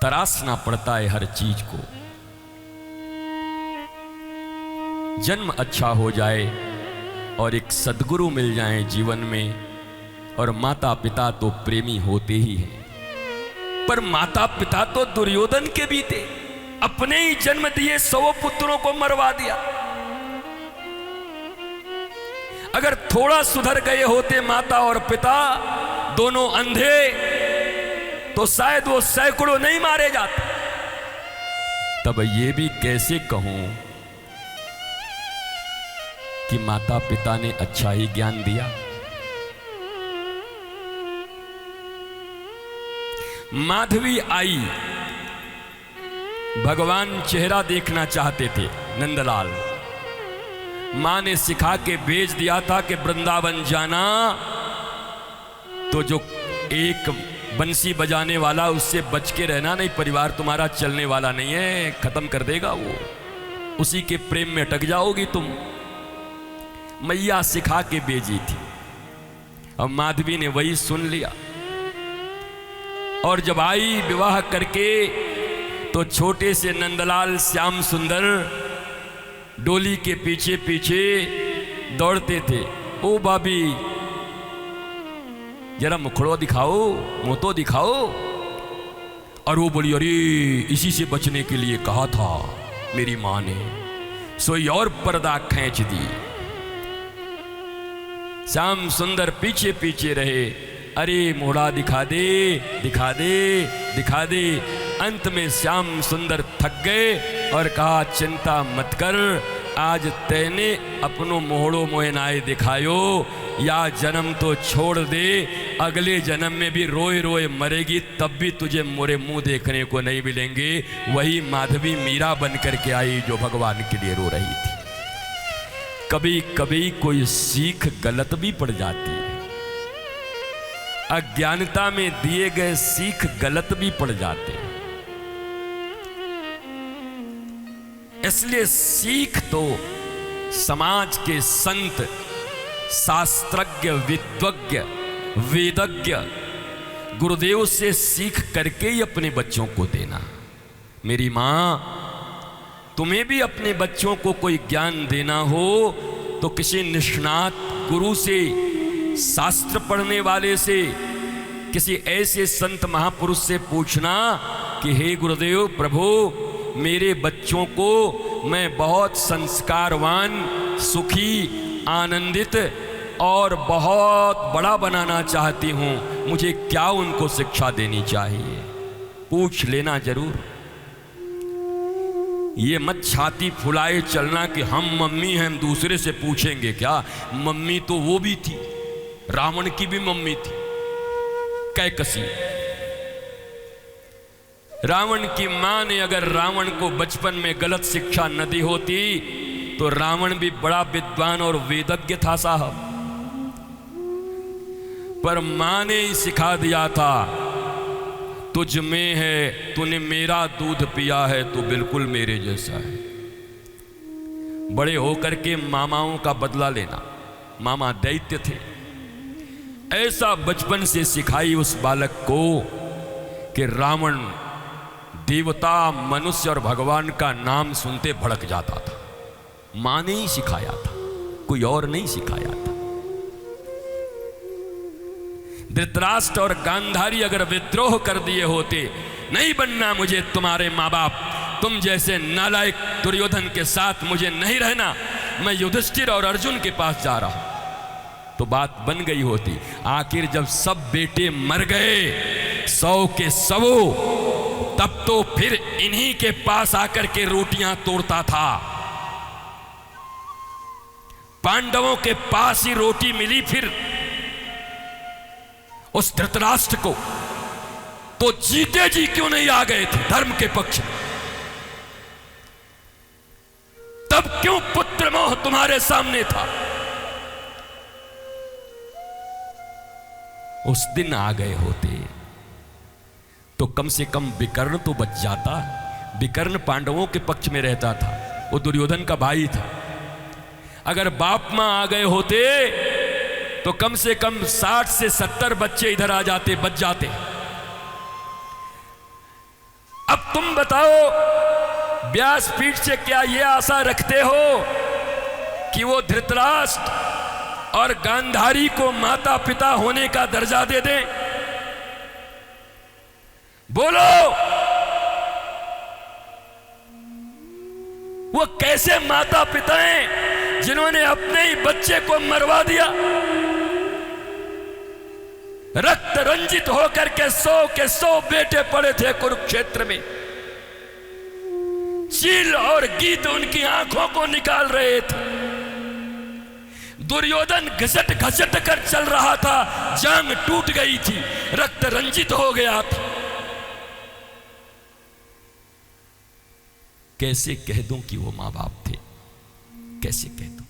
तरासना पड़ता है हर चीज को। जन्म अच्छा हो जाए और एक सद्गुरु मिल जाए जीवन में, और माता पिता तो प्रेमी होते ही हैं। पर माता पिता तो दुर्योधन के भी थे, अपने ही जन्म दिए 100 पुत्रों को मरवा दिया। अगर थोड़ा सुधर गए होते माता और पिता दोनों अंधे, तो शायद वो सैकड़ों नहीं मारे जाते। तब ये भी कैसे कहूं कि माता पिता ने अच्छा ही ज्ञान दिया। माधवी आई, भगवान चेहरा देखना चाहते थे नंदलाल। मां ने सिखा के भेज दिया था कि वृंदावन जाना तो जो एक बंसी बजाने वाला, उससे बच के रहना, नहीं परिवार तुम्हारा चलने वाला नहीं है, खत्म कर देगा वो, उसी के प्रेम में अटक जाओगी तुम। मैया सिखा के भेजी थी। अब माधवी ने वही सुन लिया, और जब आई विवाह करके तो छोटे से नंदलाल श्याम सुंदर डोली के पीछे पीछे दौड़ते थे। ओ भाभी जरा मुखड़ो दिखाओ, मुंह तो दिखाओ। और वो बोली, अरे इसी से बचने के लिए कहा था मेरी मां ने, सोई और पर्दा खींच दी। श्याम सुंदर पीछे पीछे रहे, अरे मोड़ा दिखा दे दिखा दे दिखा दे। अंत में श्याम सुंदर थक गए और कहा, चिंता मत कर, आज तैने अपनो मोहड़ो मोहनाए दिखायो, या जन्म तो छोड़ दे, अगले जन्म में भी रोए रोए मरेगी, तब भी तुझे मोरे मुंह देखने को नहीं मिलेंगे। वही माधवी मीरा बन करके आई जो भगवान के लिए रो रही थी। कभी कभी कोई सीख गलत भी पड़ जाती है, अज्ञानता में दिए गए सीख गलत भी पड़ जाते हैं। इसलिए सीख तो समाज के संत, शास्त्रज्ञ, विद्वज्ञ, वेदज्ञ, गुरुदेव से सीख करके ही अपने बच्चों को देना। मेरी मां, तुम्हें भी अपने बच्चों को कोई ज्ञान देना हो तो किसी निष्णात गुरु से, शास्त्र पढ़ने वाले से, किसी ऐसे संत महापुरुष से पूछना कि हे गुरुदेव प्रभु, मेरे बच्चों को मैं बहुत संस्कारवान, सुखी, आनंदित और बहुत बड़ा बनाना चाहती हूँ, मुझे क्या उनको शिक्षा देनी चाहिए? पूछ लेना जरूर। ये मत छाती फुलाए चलना कि हम मम्मी हैं, हम दूसरे से पूछेंगे क्या। मम्मी तो वो भी थी, रावण की भी मम्मी थी, कैकसी। रावण की मां ने अगर रावण को बचपन में गलत शिक्षा न दी होती तो रावण भी बड़ा विद्वान और वेदज्ञ था साहब। पर मां ने ही सिखा दिया था, तुझ में है, तूने मेरा दूध पिया है तो बिल्कुल मेरे जैसा है। बड़े होकर के मामाओं का बदला लेना, मामा दैत्य थे, ऐसा बचपन से सिखाई उस बालक को कि रावण देवता, मनुष्य और भगवान का नाम सुनते भड़क जाता था। मां ने ही सिखाया था, कोई और नहीं सिखाया था। धृतराष्ट्र और गांधारी अगर विद्रोह कर दिए होते, नहीं बनना मुझे तुम्हारे माँ बाप, तुम जैसे नालायक दुर्योधन के साथ मुझे नहीं रहना, मैं युधिष्ठिर और अर्जुन के पास जा रहा हूं, तो बात बन गई होती। आखिर जब सब बेटे मर गए 100 के 100, तब तो फिर इन्हीं के पास आकर के रोटियां तोड़ता था। पांडवों के पास ही रोटी मिली फिर उस धृतराष्ट्र को, तो जीते जी क्यों नहीं आ गए थे धर्म के पक्ष में? तब क्यों पुत्र मोह तुम्हारे सामने था? उस दिन आ गए होते तो कम से कम विकर्ण तो बच जाता। विकर्ण पांडवों के पक्ष में रहता था, वो दुर्योधन का भाई था। अगर बाप मां आ गए होते तो कम से कम 60 से 70 बच्चे इधर आ जाते, बच जाते। तुम बताओ, व्यासपीठ से क्या ये आशा रखते हो कि वो धृतराष्ट्र और गांधारी को माता पिता होने का दर्जा दे दें? बोलो, वो कैसे माता पिता हैं जिन्होंने अपने ही बच्चे को मरवा दिया? रक्त रंजित होकर के 100 बेटे पड़े थे कुरुक्षेत्र में। चील और गीत उनकी आंखों को निकाल रहे थे। दुर्योधन घसट घसट कर चल रहा था, जांग टूट गई थी, रक्त रंजित हो गया था। कैसे कह दूं कि वो मां बाप थे? कैसे कह दूं?